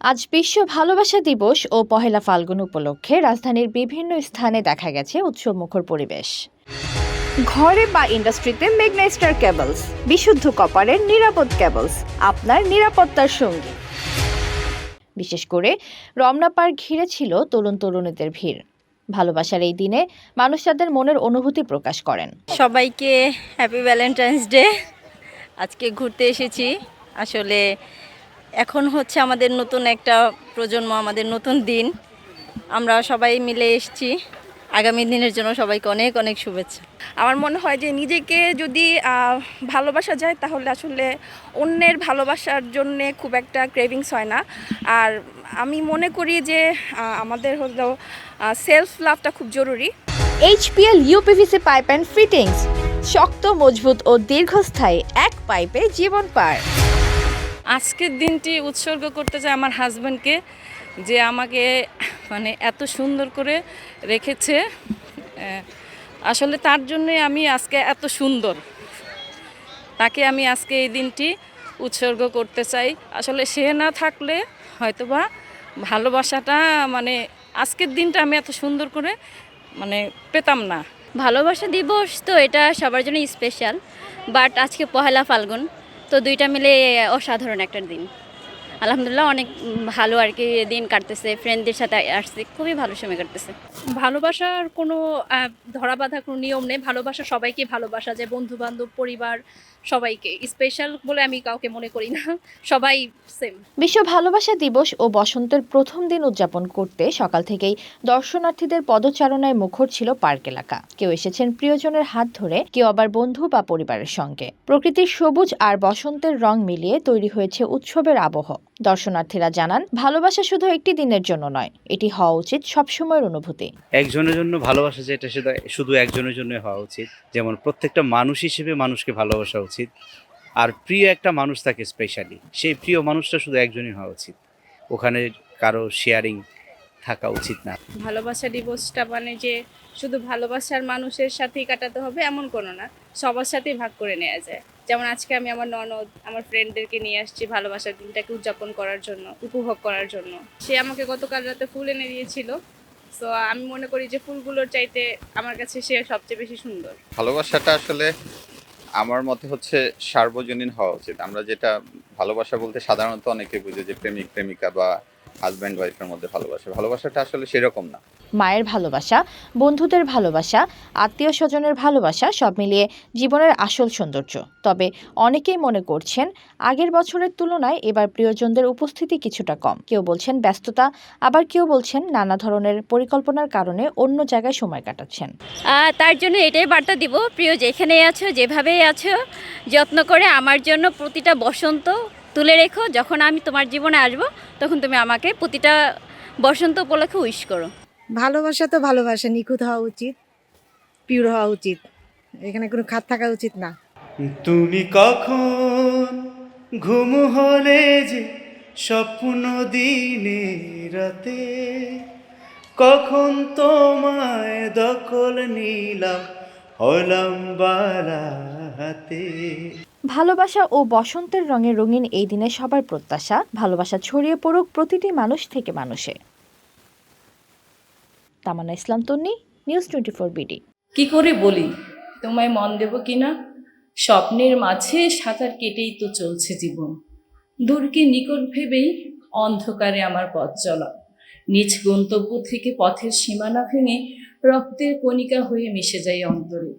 আজ বিশ্ব ভালোবাসা দিবস ও পহেলা ফাল্গুন উপলক্ষে রাজধানীর বিভিন্ন স্থানে দেখা গেছে উৎসবমুখর পরিবেশ। ঘরে বা ইন্ডাস্ট্রিতে মেঘনা স্টার কেবলস, বিশুদ্ধ কপারের নিরাপদ কেবলস, আপনার নিরাপত্তার সঙ্গী। বিশেষ করে রমনা পার্ক ঘিরে ছিল তরুণ তরুণীদের ভিড়। ভালোবাসার এই দিনে মানুষ তাদের মনের অনুভূতি প্রকাশ করেন। সবাইকে হ্যাপি ভ্যালেন্টাইন্স ডে। আজকে ঘুরতে এসেছি। আসলে এখন হচ্ছে আমাদের নতুন একটা প্রজন্ম, আমাদের নতুন দিন। আমরা সবাই মিলে এসেছি। আগামী দিনের জন্য সবাইকে অনেক অনেক শুভেচ্ছা। আমার মনে হয় যে নিজেকে যদি ভালোবাসা যায় তাহলে আসলে অন্যের ভালোবাসার জন্যে খুব একটা ক্রেভিংস হয় না। আর আমি মনে করি যে আমাদের হলো সেলফ লাভটা খুব জরুরি। HPL uPVC pipe and fittings, শক্ত, মজবুত ও দীর্ঘস্থায়ী এক পাইপে জীবন পার। আজকের দিনটি উৎসর্গ করতে চাই আমার হাজব্যান্ডকে, যে আমাকে এত সুন্দর করে রেখেছে। আসলে তার জন্যই আমি আজকে এত সুন্দর। তাকে আমি আজকে এই দিনটি উৎসর্গ করতে চাই। আসলে সে না থাকলে হয়তোবা ভালোবাসাটা আজকের দিনটা আমি এত সুন্দর করে পেতাম না। ভালোবাসা দিবস তো এটা সবার জন্য স্পেশাল, বাট আজকে পহেলা ফাল্গুন, তো দুইটা মিলে অসাধারণ একটা দিন। আলহামদুলিল্লাহ অনেক ভালো আর কি দিন কাটতেছে, ফ্রেন্ডদের সাথে আসছি, খুবই ভালো সময় কাটতেছে। ভালোবাসার কোনো ধরাবাঁধা কোনো নিয়ম নেই। ভালোবাসা সবাইকে ভালোবাসা যায়, বন্ধু বান্ধব, পরিবার, সবাইকে। স্পেশাল বলে আমি কাউকে মনে করি না, সবাই সেম। বিশ্ব ভালোবাসা দিবস ও বসন্তের প্রথম দিন উদযাপন করতে সকাল থেকেই দর্শনার্থীদের পদচারণায় মুখর ছিল পার্ক এলাকা। কেউ এসেছেন প্রিয়জনের হাত ধরে, কেউ আবার বন্ধু বা পরিবারের সঙ্গে। প্রকৃতির সবুজ আর বসন্তের রং মিলিয়ে তৈরি হয়েছে উৎসবের আবহ। দর্শনার্থীরা জানান, ভালোবাসা শুধু একটি দিনের জন্য নয়, এটি হওয়া উচিত সবসময়ের অনুভূতি। একজনের জন্য ভালোবাসা যেটা সেটা শুধু একজনের জন্য হওয়া উচিত। যেমন প্রত্যেকটা মানুষ হিসেবে মানুষকে ভালোবাসা উচিত, আর প্রিয় একটা মানুষ থাকে স্পেশালি, সেই প্রিয় মানুষটা শুধু একজনই হওয়া উচিত। ওখানে কারো শেয়ারিং থাকা উচিত না। ভালোবাসা দিবসটা যে শুধু ভালোবাসার মানুষের সাথেই কাটাতে হবে এমন কোনো না, সবার সাথেই ভাগ করে নেওয়া যায়। যেমন আজকে আমি আমার ননদ, আমার ফ্রেন্ডদেরকে নিয়ে আসছি ভালোবাসার দিনটাকে উদযাপন করার জন্য, উপভোগ করার জন্য। সে আমাকে গতকাল রাতে ফুল এনে দিয়েছিল। তো আমি মনে করি যে ফুলগুলোর চাইতে আমার কাছে সে সবচেয়ে বেশি সুন্দর। ভালোবাসাটা আসলে আমার মতে হচ্ছে সার্বজনীন হওয়া উচিত। আমরা যেটা ভালোবাসা বলতে সাধারণত অনেকে বুঝে যে প্রেমিক প্রেমিকা বা হাজব্যান্ড ওয়াইফের মধ্যে ভালোবাসাটা আসলে সেরকম না। মায়ের ভালোবাসা, বন্ধুদের ভালোবাসা, আত্মীয় স্বজনের ভালোবাসা সব মিলিয়ে জীবনের আসল সৌন্দর্য। তবে অনেকেই মনে করছেন, আগের বছরের তুলনায় এবার প্রিয়জনদের উপস্থিতি কিছুটা কম। কেউ বলছেন ব্যস্ততা, আবার কেউ বলছেন নানা ধরনের পরিকল্পনার কারণে অন্য জায়গায় সময় কাটাচ্ছেন। তার জন্য এটাই বার্তা দিব, প্রিয় যেখানেই আছো, যেভাবেই আছো, যত্ন করে আমার জন্য প্রতিটা বসন্ত তুলে রেখো। যখন আমি তোমার জীবনে আসবো তখন তুমি আমাকে প্রতিটা বসন্ত উপলক্ষে উইশ করো। ভালোবাসা তো ভালোবাসা, নিখুঁত হওয়া উচিত, পিওর হওয়া উচিত, এখানে কোনো খাত থাকা উচিত না। তুমি কখন ঘুম হলে যে স্বপ্ন দিনে রাতে, কখন তোমায় দখল নিলাম হলাম বারাতে। ভালোবাসা ও বসন্তের রঙে রঙিন এই দিনে সবার প্রত্যাশা, ভালোবাসা ছড়িয়ে পড়ুক প্রতিটি মানুষ থেকে মানুষে। তামান্না ইসলাম তন্নি, নিউজ 24 বিডি। কি করে বলি তোমায় মন দেব কিনা, স্বপ্নের মাঝে সাঁতার কেটেই তো চলছে জীবন। দূরকে নিকট ভেবেই অন্ধকারে আমার পথ চলা, নিজ গন্তব্য থেকে পথের সীমানা ভেঙে রক্তের কণিকা হয়ে মিশে যায় অন্তরে।